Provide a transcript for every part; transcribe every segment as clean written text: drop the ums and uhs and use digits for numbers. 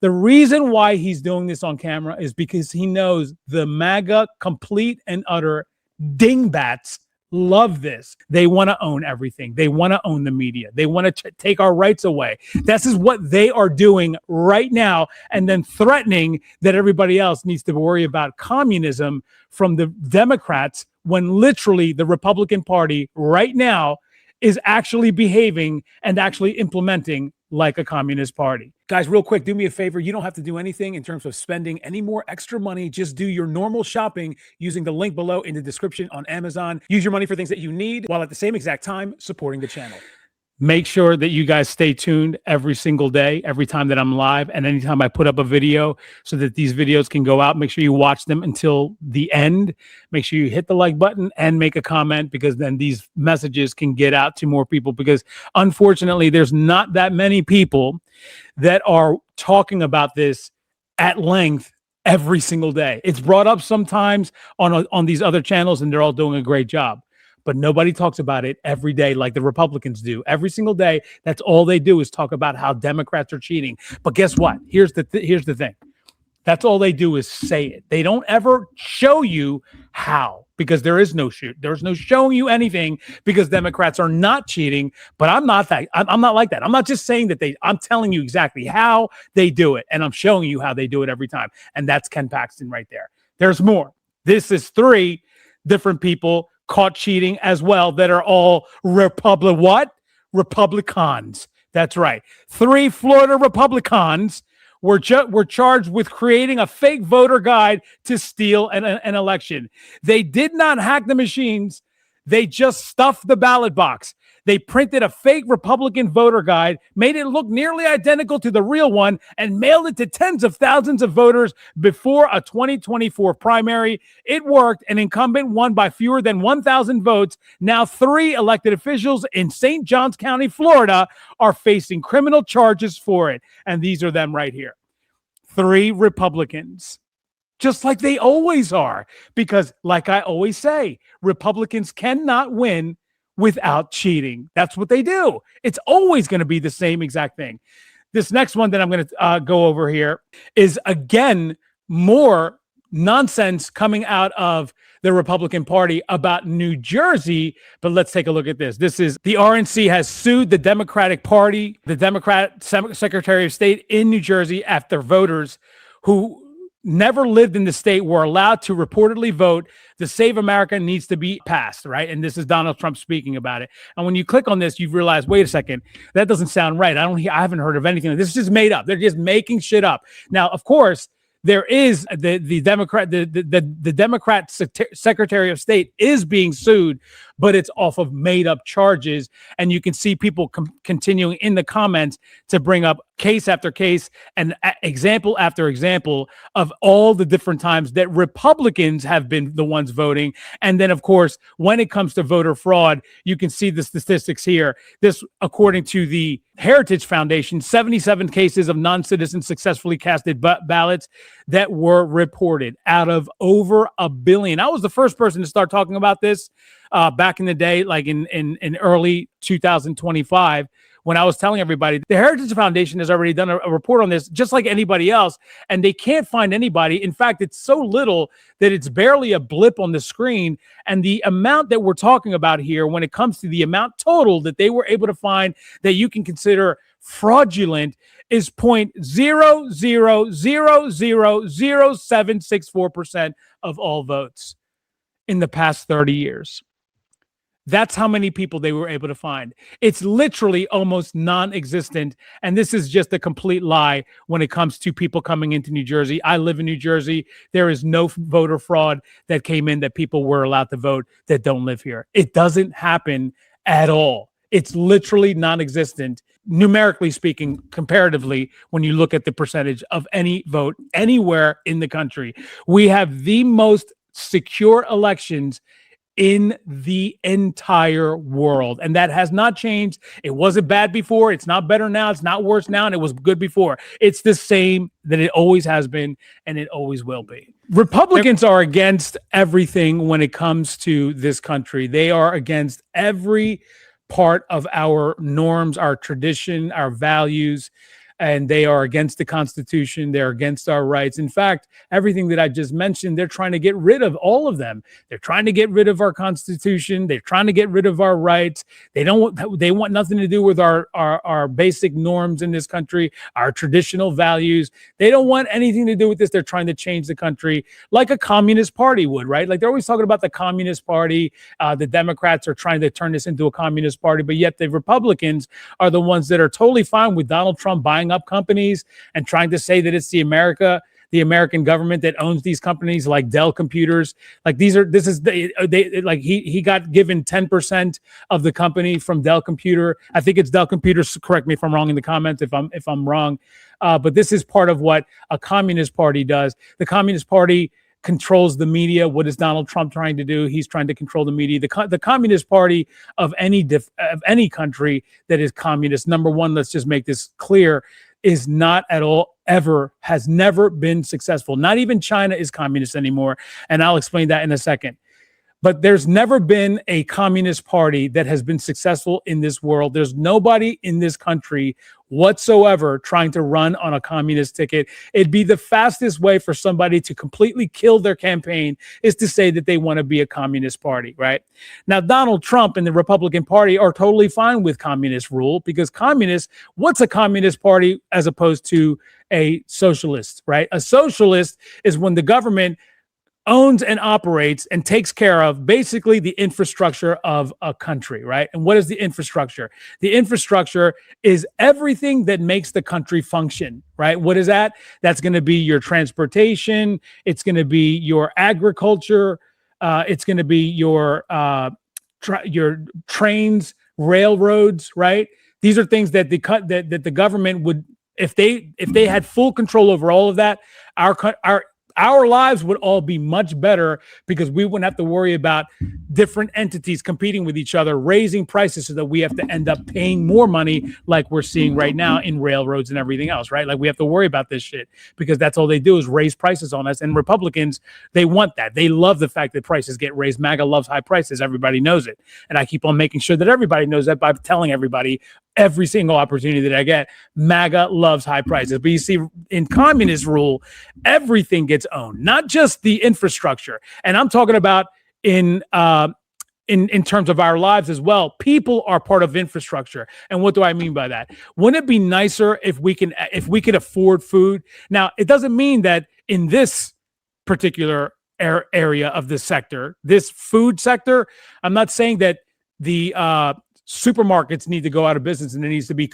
The reason why he's doing this on camera is because he knows the MAGA complete and utter dingbats love this. They want to own everything. They want to own the media. They want to take our rights away. This is what they are doing right now, and then threatening that everybody else needs to worry about communism from the Democrats, when literally the Republican Party right now is actually behaving and actually implementing like a communist party. Guys, real quick, do me a favor. You don't have to do anything in terms of spending any more extra money. Just do your normal shopping using the link below in the description on Amazon. Use your money for things that you need while at the same exact time supporting the channel. Make sure that you guys stay tuned every single day, every time that I'm live and anytime I put up a video, so that these videos can go out. Make sure you watch them until the end. Make sure you hit the like button and make a comment, because then these messages can get out to more people, because unfortunately there's not that many people that are talking about this at length every single day. It's brought up sometimes on these other channels and they're all doing a great job. But nobody talks about it every day like the Republicans do. Every single day, that's all they do is talk about how Democrats are cheating. But guess what? Here's the thing. That's all they do is say it. They don't ever show you how, because there's no showing you anything, because Democrats are not cheating. But I'm not like that. I'm not just saying that I'm telling you exactly how they do it, and I'm showing you how they do it every time. And that's Ken Paxton right there. There's more. This is 3 different people caught cheating as well that are all Republicans. That's right. 3 Florida Republicans were charged with creating a fake voter guide to steal an election. They did not hack the machines. They just stuffed the ballot box. They printed a fake Republican voter guide, made it look nearly identical to the real one, and mailed it to tens of thousands of voters before a 2024 primary. It worked. An incumbent won by fewer than 1,000 votes. Now 3 elected officials in St. Johns County, Florida, are facing criminal charges for it. And these are them right here. 3 Republicans. Just like they always are. Because like I always say, Republicans cannot win without cheating. That's what they do. It's always going to be the same exact thing. This next one that I'm going to go over here is, again, more nonsense coming out of the Republican Party about New Jersey. But let's take a look at this. This is the RNC has sued the Democratic Party, the Democrat Secretary of State in New Jersey, after voters who never lived in the state were allowed to reportedly vote. The Save America needs to be passed, right? And this is Donald Trump speaking about it. And when you click on this, you realize, wait a second, that doesn't sound right. I haven't heard of anything. This is just made up. They're just making shit up. Now, of course, there is the Democrat Secretary of State is being sued, but it's off of made up charges. And you can see people continuing in the comments to bring up case after case and example after example of all the different times that Republicans have been the ones voting. And then, of course, when it comes to voter fraud, you can see the statistics here. This, according to the Heritage Foundation, 77 cases of non-citizens successfully casted ballots that were reported out of over 1 billion. I was the first person to start talking about this back in the day, like in early 2025, when I was telling everybody the Heritage Foundation has already done a report on this, just like anybody else, and they can't find anybody. In fact, it's so little that it's barely a blip on the screen. And the amount that we're talking about here, when it comes to the amount total that they were able to find that you can consider fraudulent, is 0.00000764% of all votes in the past 30 years. That's how many people they were able to find. It's literally almost non-existent. And this is just a complete lie when it comes to people coming into New Jersey. I live in New Jersey. There is no voter fraud that came in that people were allowed to vote that don't live here. It doesn't happen at all. It's literally non-existent, numerically speaking, comparatively, when you look at the percentage of any vote anywhere in the country. We have the most secure elections in the entire world. And that has not changed. It wasn't bad before. It's not better now. It's not worse now. And it was good before. It's the same that it always has been, and it always will be. Republicans are against everything when it comes to this country. They are against every part of our norms, our tradition, our values. and they are against the Constitution. They're against our rights. In fact, everything that I just mentioned, they're trying to get rid of all of them. They're trying to get rid of our Constitution. They're trying to get rid of our rights. They want nothing to do with our basic norms in this country, our traditional values. They don't want anything to do with this. They're trying to change the country like a communist party would, right? Like they're always talking about the Communist Party. The Democrats are trying to turn this into a communist party, but yet the Republicans are the ones that are totally fine with Donald Trump buying up companies and trying to say that it's the American government that owns these companies like Dell computers. Like he got given 10% of the company from Dell Computer. I think it's Dell Computers. Correct me if I'm wrong in the comments if I'm wrong. But this is part of what a communist party does. The Communist Party controls the media. What is Donald Trump trying to do? He's trying to control the media. The Communist Party of any country that is communist, number one, let's just make this clear, is not at all has never been successful. Not even China is communist anymore. And I'll explain that in a second. But there's never been a communist party that has been successful in this world. There's nobody in this country whatsoever trying to run on a communist ticket. It'd be the fastest way for somebody to completely kill their campaign is to say that they want to be a communist party, right? Now, Donald Trump and the Republican Party are totally fine with communist rule because what's a communist party as opposed to a socialist, right? A socialist is when the government owns and operates and takes care of basically the infrastructure of a country, right? And what is the infrastructure? The infrastructure is everything that makes the country function, right? What is that? That's going to be your transportation. It's going to be your agriculture. It's going to be your trains, railroads, right? These are things that the government would, if they had full control over all of that, our lives would all be much better because we wouldn't have to worry about different entities competing with each other, raising prices so that we have to end up paying more money like we're seeing right now in railroads and everything else, right? Like we have to worry about this shit because that's all they do is raise prices on us. And Republicans, they want that. They love the fact that prices get raised. MAGA loves high prices. Everybody knows it. And I keep on making sure that everybody knows that by telling everybody every single opportunity that I get, MAGA loves high prices. But you see, in communist rule, everything gets owned, not just the infrastructure. And I'm talking about in terms of our lives as well. People are part of infrastructure. And what do I mean by that? Wouldn't it be nicer if we could afford food? Now, it doesn't mean that in this particular area of the sector, this food sector, I'm not saying that the supermarkets need to go out of business and it needs to be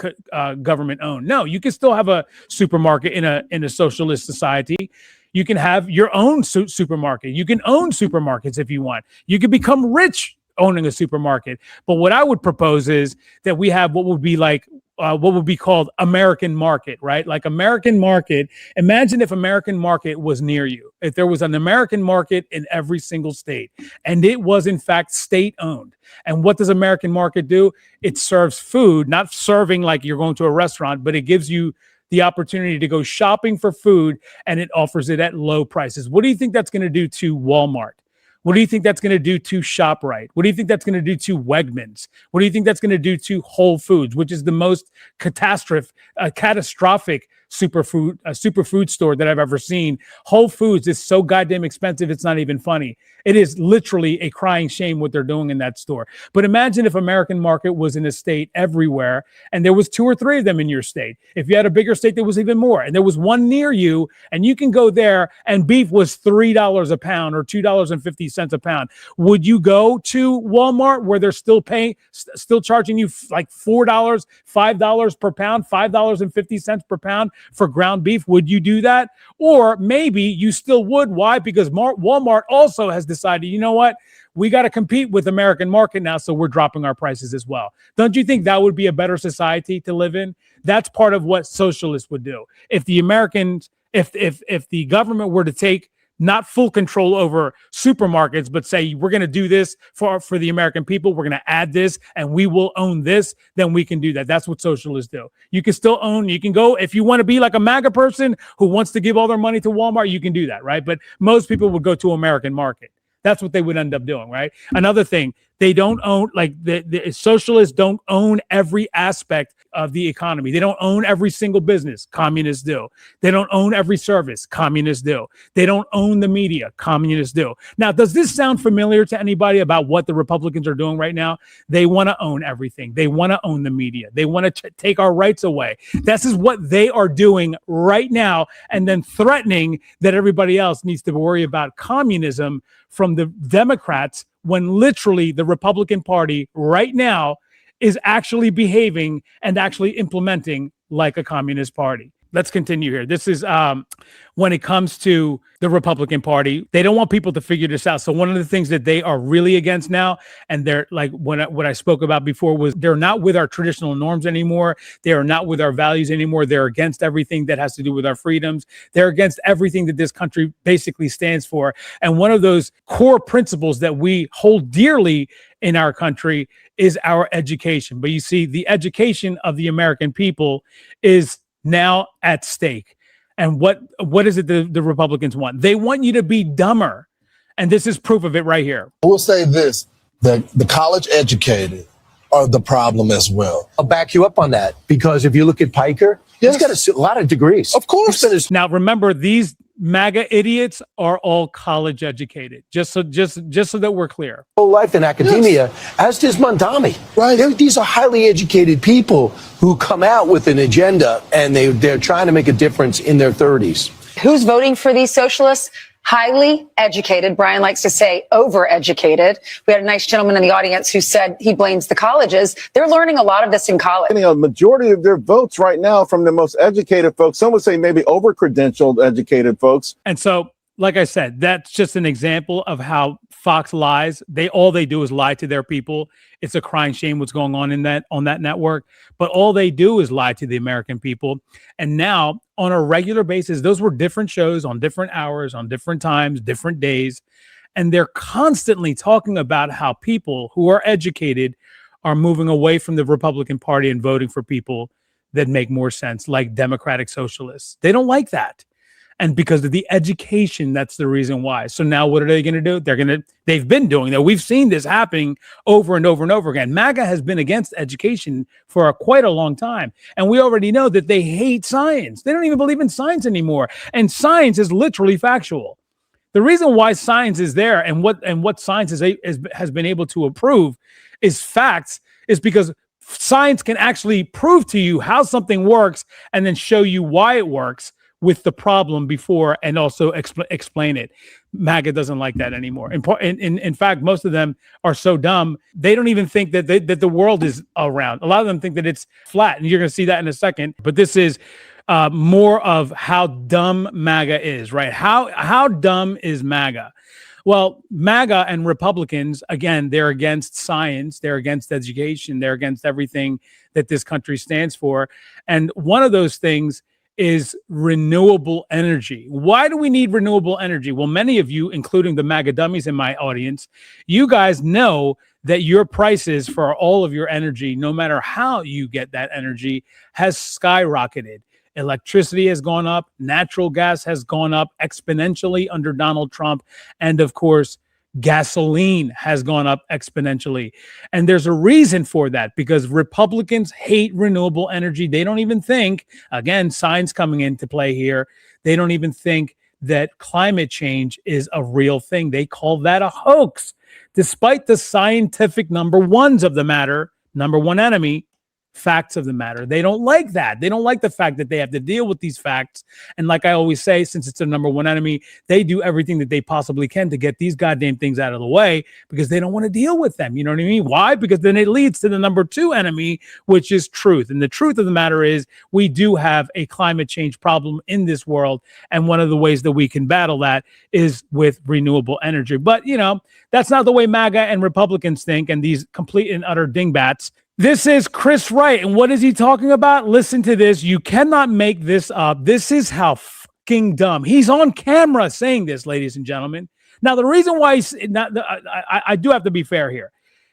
government owned. No, you can still have a supermarket in a socialist society. You can have your own supermarket. You can own supermarkets if you want. You can become rich owning a supermarket. But what I would propose is that we have what would be called American market, right? Like American market. Imagine if American market was near you. If there was an American market in every single state and it was in fact state owned. And what does American market do? It serves food, not serving like you're going to a restaurant, but it gives you the opportunity to go shopping for food and it offers it at low prices. What do you think that's going to do to Walmart? What do you think that's going to do to ShopRite? What do you think that's going to do to Wegmans? What do you think that's going to do to Whole Foods, which is the most catastrophic superfood store that I've ever seen? Whole Foods is so goddamn expensive, it's not even funny. It is literally a crying shame what they're doing in that store. But imagine if American market was in a state everywhere and there was 2 or 3 of them in your state. If you had a bigger state, there was even more. And there was one near you and you can go there and beef was $3 a pound or $2.50 a pound. Would you go to Walmart where they're still charging you like $4, $5 per pound, $5.50 per pound for ground beef? Would you do that? Or maybe you still would. Why? Because Walmart also has decided, you know what? We got to compete with American market now, so we're dropping our prices as well. Don't you think that would be a better society to live in? That's part of what socialists would do. If the Americans, if the government were to take not full control over supermarkets, but say, we're going to do this for the American people. We're going to add this and we will own this. Then we can do that. That's what socialists do. You can still own, you can go, if you want to be like a MAGA person who wants to give all their money to Walmart, you can do that, right? But most people would go to American market. That's what they would end up doing, right? Another thing, they don't own, like the socialists don't own every aspect of the economy. They don't own every single business. Communists do. They don't own every service. Communists do. They don't own the media. Communists do. Now, does this sound familiar to anybody about what the Republicans are doing right now? They want to own everything. They want to own the media. They want to take our rights away. This is what they are doing right now, and then threatening that everybody else needs to worry about communism from the Democrats, when literally the Republican Party right now is actually behaving and actually implementing like a communist party. Let's continue here. This is when it comes to the Republican Party, they don't want people to figure this out. So one of the things that they are really against now, and they're like what I spoke about before, was they're not with our traditional norms anymore. They are not with our values anymore. They're against everything that has to do with our freedoms. They're against everything that this country basically stands for. And one of those core principles that we hold dearly in our country is our education. But you see, the education of the American people is now at stake. And what is it the Republicans want? They want you to be dumber. And this is proof of it right here. I will say this, that the college educated are the problem as well. I'll back you up on that, because if you look at Piker, he's got a lot of degrees. Of course. Now, remember, these MAGA idiots are all college educated, just so that we're clear. Whole life in academia, as does Mondami. Right. These are highly educated people who come out with an agenda, and they're trying to make a difference in their 30s. Who's voting for these socialists? Highly educated. Brian likes to say overeducated. We had a nice gentleman in the audience who said he blames the colleges. They're learning a lot of this in college. A majority of their votes right now from the most educated folks, some would say maybe over-credentialed educated folks. And so, like I said, that's just an example of how Fox lies. All they do is lie to their people. It's a crying shame what's going on on that network. But all they do is lie to the American people. And now, on a regular basis, those were different shows on different hours, on different times, different days. And they're constantly talking about how people who are educated are moving away from the Republican Party and voting for people that make more sense, like democratic socialists. They don't like that. And because of the education, that's the reason why. So now what are they going to do? They've been doing that. We've seen this happening over and over and over again. MAGA has been against education for quite a long time. And we already know that they hate science. They don't even believe in science anymore. And science is literally factual. The reason why science is there and what science has been able to approve is facts, is because science can actually prove to you how something works and then show you why it works with the problem before, and also explain it. MAGA doesn't like that anymore. In fact, most of them are so dumb, they don't even think that the world is around. A lot of them think that it's flat, and you're going to see that in a second. But this is more of how dumb MAGA is, right? How dumb is MAGA? Well, MAGA and Republicans, again, they're against science, they're against education, they're against everything that this country stands for. And one of those things is renewable energy. Why do we need renewable energy? Well, many of you, including the MAGA dummies in my audience, you guys know that your prices for all of your energy, no matter how you get that energy, has skyrocketed. Electricity has gone up. Natural gas has gone up exponentially under Donald Trump. And of course, gasoline has gone up exponentially. And there's a reason for that, because Republicans hate renewable energy. They don't even think, again, science coming into play here, they don't even think that climate change is a real thing. They call that a hoax, despite the scientific number ones of the matter, number one enemy, facts of the matter. They don't like that. They don't like the fact that they have to deal with these facts. And like I always say, since it's their number one enemy, they do everything that they possibly can to get these goddamn things out of the way, because they don't want to deal with them. You know what I mean? Why? Because then it leads to the number two enemy, which is truth. And the truth of the matter is, we do have a climate change problem in this world. And one of the ways that we can battle that is with renewable energy. But, that's not the way MAGA and Republicans think, and these complete and utter dingbats. This is Chris Wright, and what is he talking about? Listen to this. You cannot make this up. This is how fucking dumb. He's on camera saying this, ladies and gentlemen. Now, the reason why I do have to be fair here.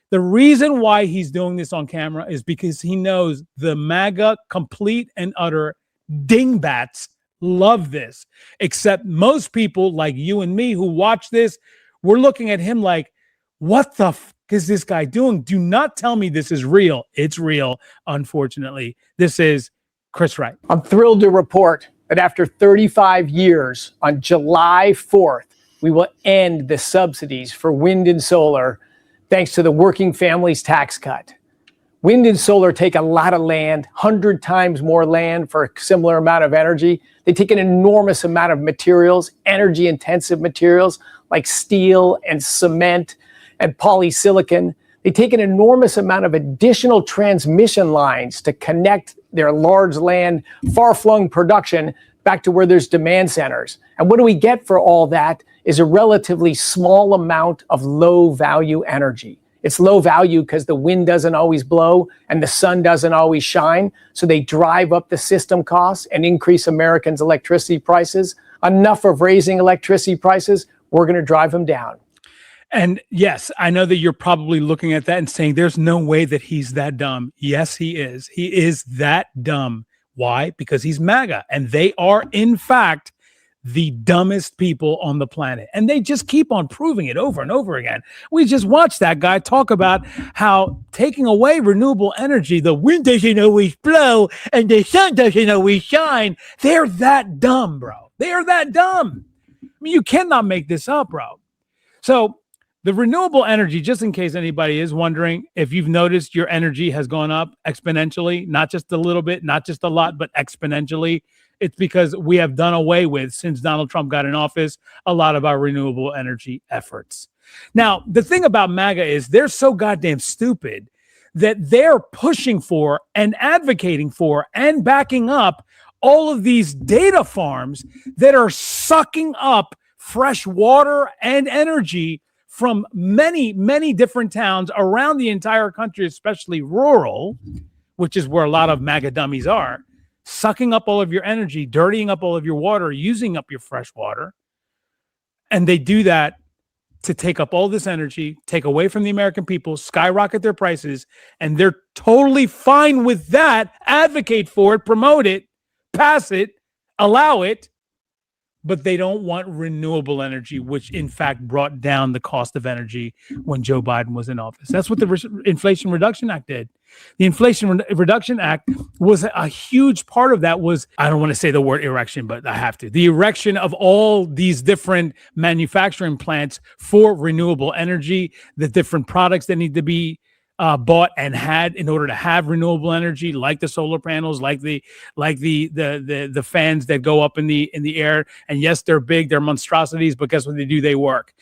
The reason why he's doing this on camera is because he knows the MAGA complete and utter dingbats love this. Except most people like you and me who watch this, we're looking at him like, what the is this guy doing? Do not tell me this is real. It's real, unfortunately. This is Chris Wright. I'm thrilled to report that after 35 years, on July 4th, we will end the subsidies for wind and solar thanks to the working families tax cut. Wind and solar take a lot of land, 100 times more land for a similar amount of energy. They take an enormous amount of materials, energy-intensive materials like steel and cement and polysilicon. They take an enormous amount of additional transmission lines to connect their large land, far-flung production back to where there's demand centers. And what do we get for all that is a relatively small amount of low-value energy. It's low value because the wind doesn't always blow and the sun doesn't always shine. So they drive up the system costs and increase Americans' electricity prices. Enough of raising electricity prices, we're going to drive them down. And yes, I know that you're probably looking at that and saying there's no way that he's that dumb. Yes, he is. He is that dumb. Why? Because he's MAGA. And they are, in fact, the dumbest people on the planet. And they just keep on proving it over and over again. We just watched that guy talk about how taking away renewable energy, the wind doesn't always blow and the sun doesn't always shine. They're that dumb, bro. They are that dumb. I mean, you cannot make this up, bro. So the renewable energy, just in case anybody is wondering, if you've noticed your energy has gone up exponentially, not just a little bit, not just a lot, but exponentially. It's because we have done away with, since Donald Trump got in office, a lot of our renewable energy efforts. Now, the thing about MAGA is they're so goddamn stupid that they're pushing for and advocating for and backing up all of these data farms that are sucking up fresh water and energy from many, many different towns around the entire country, especially rural, which is where a lot of MAGA dummies are. Sucking up all of your energy, dirtying up all of your water, using up your fresh water. And they do that to take up all this energy, take away from the American people, skyrocket their prices, and they're totally fine with that, advocate for it, promote it, pass it, allow it, but they don't want renewable energy, which in fact brought down the cost of energy when Joe Biden was in office. That's what the Inflation Reduction Act did. The Inflation Reduction Act was a huge part of that was, I don't want to say the word erection, but I have to. The erection of all these different manufacturing plants for renewable energy, the different products that need to be bought and had in order to have renewable energy, like the solar panels, like the fans that go up in the air. And yes, they're big, they're monstrosities, but guess what they do? They work.